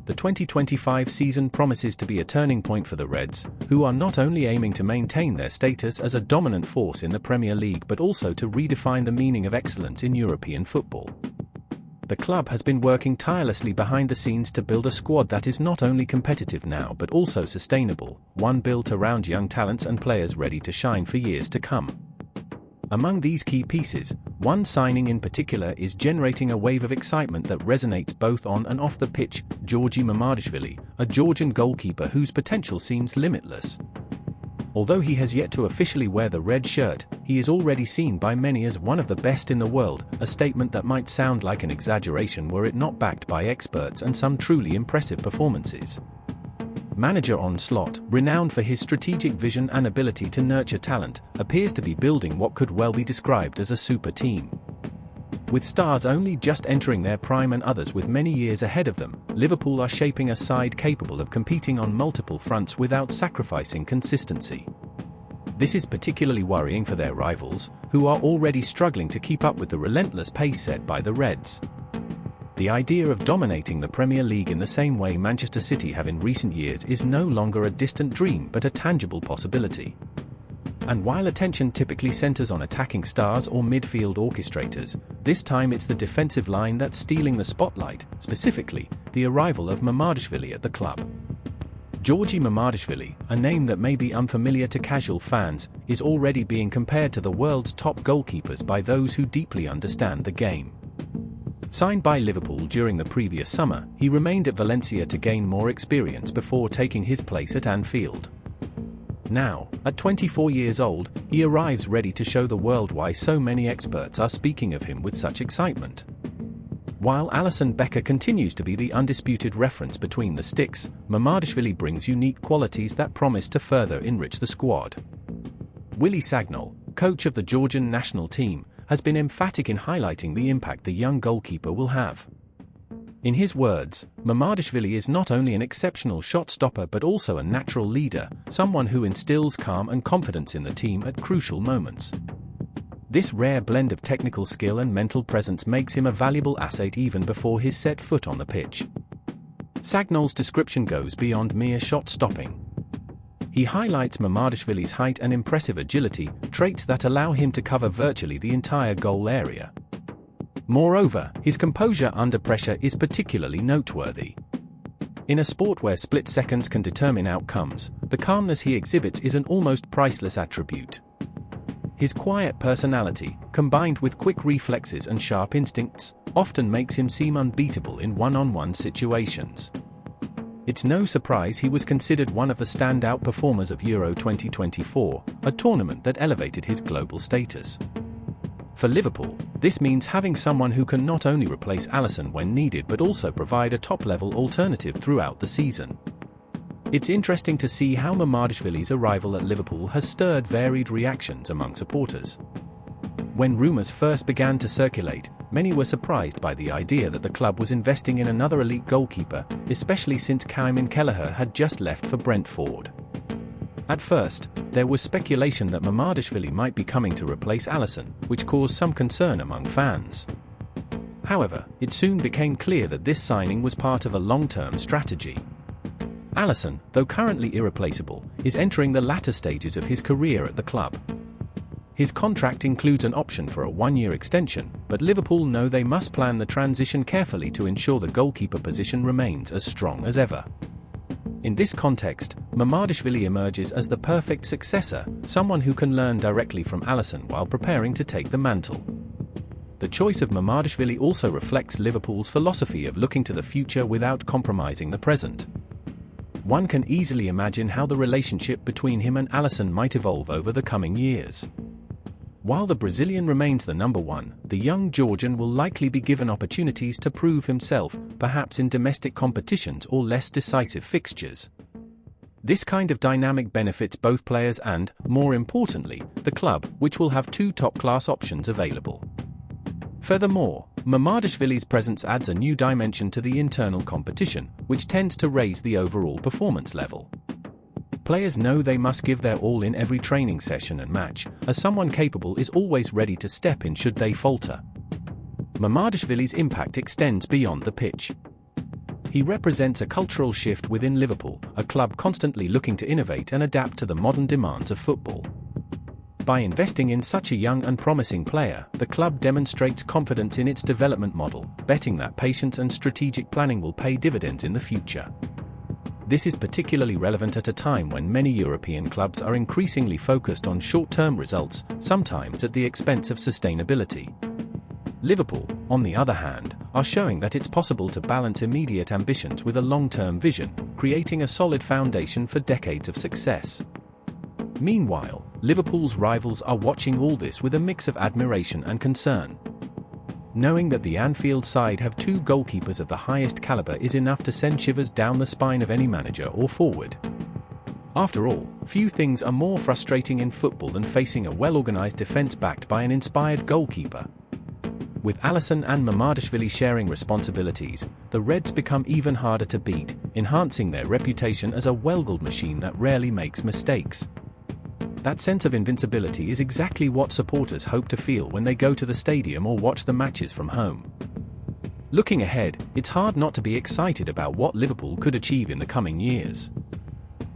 the 2025 season promises to be a turning point for the Reds, who are not only aiming to maintain their status as a dominant force in the Premier League but also to redefine the meaning of excellence in European football. The club has been working tirelessly behind the scenes to build a squad that is not only competitive now but also sustainable, one built around young talents and players ready to shine for years to come. Among these key pieces, one signing in particular is generating a wave of excitement that resonates both on and off the pitch: Giorgi Mamardashvili, a Georgian goalkeeper whose potential seems limitless. Although he has yet to officially wear the red shirt, he is already seen by many as one of the best in the world, a statement that might sound like an exaggeration were it not backed by experts and some truly impressive performances. Manager on Slot, renowned for his strategic vision and ability to nurture talent, appears to be building what could well be described as a super team. With stars only just entering their prime and others with many years ahead of them, Liverpool are shaping a side capable of competing on multiple fronts without sacrificing consistency. This is particularly worrying for their rivals, who are already struggling to keep up with the relentless pace set by the Reds. The idea of dominating the Premier League in the same way Manchester City have in recent years is no longer a distant dream but a tangible possibility. And while attention typically centers on attacking stars or midfield orchestrators, this time it's the defensive line that's stealing the spotlight, specifically, the arrival of Mamardashvili at the club. Giorgi Mamardashvili, a name that may be unfamiliar to casual fans, is already being compared to the world's top goalkeepers by those who deeply understand the game. Signed by Liverpool during the previous summer, he remained at Valencia to gain more experience before taking his place at Anfield. Now, at 24 years old, he arrives ready to show the world why so many experts are speaking of him with such excitement. While Alisson Becker continues to be the undisputed reference between the sticks, Mamardashvili brings unique qualities that promise to further enrich the squad. Willi Sagnol, coach of the Georgian national team, has been emphatic in highlighting the impact the young goalkeeper will have. In his words, Mamardashvili is not only an exceptional shot stopper but also a natural leader, someone who instills calm and confidence in the team at crucial moments. This rare blend of technical skill and mental presence makes him a valuable asset even before he's set foot on the pitch. Sagnol's description goes beyond mere shot stopping. He highlights Mamardashvili's height and impressive agility, traits that allow him to cover virtually the entire goal area. Moreover, his composure under pressure is particularly noteworthy. In a sport where split seconds can determine outcomes, the calmness he exhibits is an almost priceless attribute. His quiet personality, combined with quick reflexes and sharp instincts, often makes him seem unbeatable in one-on-one situations. It's no surprise he was considered one of the standout performers of Euro 2024, a tournament that elevated his global status. For Liverpool, this means having someone who can not only replace Alisson when needed but also provide a top-level alternative throughout the season. It's interesting to see how Mamardashvili's arrival at Liverpool has stirred varied reactions among supporters. When rumours first began to circulate, many were surprised by the idea that the club was investing in another elite goalkeeper, especially since Kieran Kelleher had just left for Brentford. At first, there was speculation that Mamardashvili might be coming to replace Alisson, which caused some concern among fans. However, it soon became clear that this signing was part of a long-term strategy. Alisson, though currently irreplaceable, is entering the latter stages of his career at the club. His contract includes an option for a one-year extension, but Liverpool know they must plan the transition carefully to ensure the goalkeeper position remains as strong as ever. In this context, Mamardashvili emerges as the perfect successor, someone who can learn directly from Alisson while preparing to take the mantle. The choice of Mamardashvili also reflects Liverpool's philosophy of looking to the future without compromising the present. One can easily imagine how the relationship between him and Alisson might evolve over the coming years. While the Brazilian remains the number one, the young Georgian will likely be given opportunities to prove himself, perhaps in domestic competitions or less decisive fixtures. This kind of dynamic benefits both players and, more importantly, the club, which will have two top-class options available. Furthermore, Mamardashvili's presence adds a new dimension to the internal competition, which tends to raise the overall performance level. Players know they must give their all in every training session and match, as someone capable is always ready to step in should they falter. Mamardashvili's impact extends beyond the pitch. He represents a cultural shift within Liverpool, a club constantly looking to innovate and adapt to the modern demands of football. By investing in such a young and promising player, the club demonstrates confidence in its development model, betting that patience and strategic planning will pay dividends in the future. This is particularly relevant at a time when many European clubs are increasingly focused on short-term results, sometimes at the expense of sustainability. Liverpool, on the other hand, are showing that it's possible to balance immediate ambitions with a long-term vision, creating a solid foundation for decades of success. Meanwhile, Liverpool's rivals are watching all this with a mix of admiration and concern. Knowing that the Anfield side have two goalkeepers of the highest caliber is enough to send shivers down the spine of any manager or forward. After all, few things are more frustrating in football than facing a well-organized defense backed by an inspired goalkeeper. With Alisson and Mamardashvili sharing responsibilities, the Reds become even harder to beat, enhancing their reputation as a well-oiled machine that rarely makes mistakes. That sense of invincibility is exactly what supporters hope to feel when they go to the stadium or watch the matches from home. Looking ahead, it's hard not to be excited about what Liverpool could achieve in the coming years.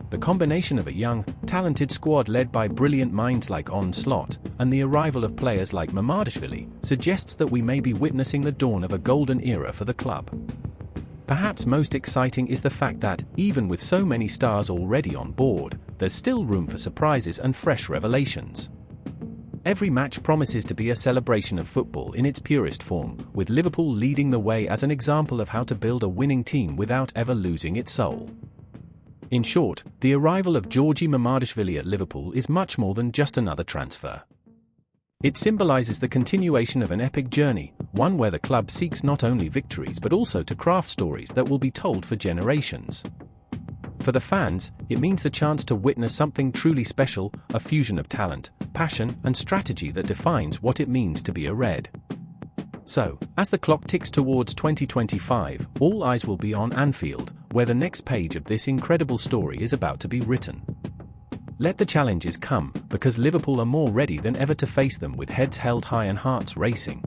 The combination of a young, talented squad led by brilliant minds like Onslaught, and the arrival of players like Mamardashvili, suggests that we may be witnessing the dawn of a golden era for the club. Perhaps most exciting is the fact that, even with so many stars already on board, there's still room for surprises and fresh revelations. Every match promises to be a celebration of football in its purest form, with Liverpool leading the way as an example of how to build a winning team without ever losing its soul. In short, the arrival of Giorgi Mamardashvili at Liverpool is much more than just another transfer. It symbolizes the continuation of an epic journey, one where the club seeks not only victories but also to craft stories that will be told for generations. For the fans, it means the chance to witness something truly special, a fusion of talent, passion, and strategy that defines what it means to be a Red. So, as the clock ticks towards 2025, all eyes will be on Anfield, where the next page of this incredible story is about to be written. Let the challenges come, because Liverpool are more ready than ever to face them with heads held high and hearts racing.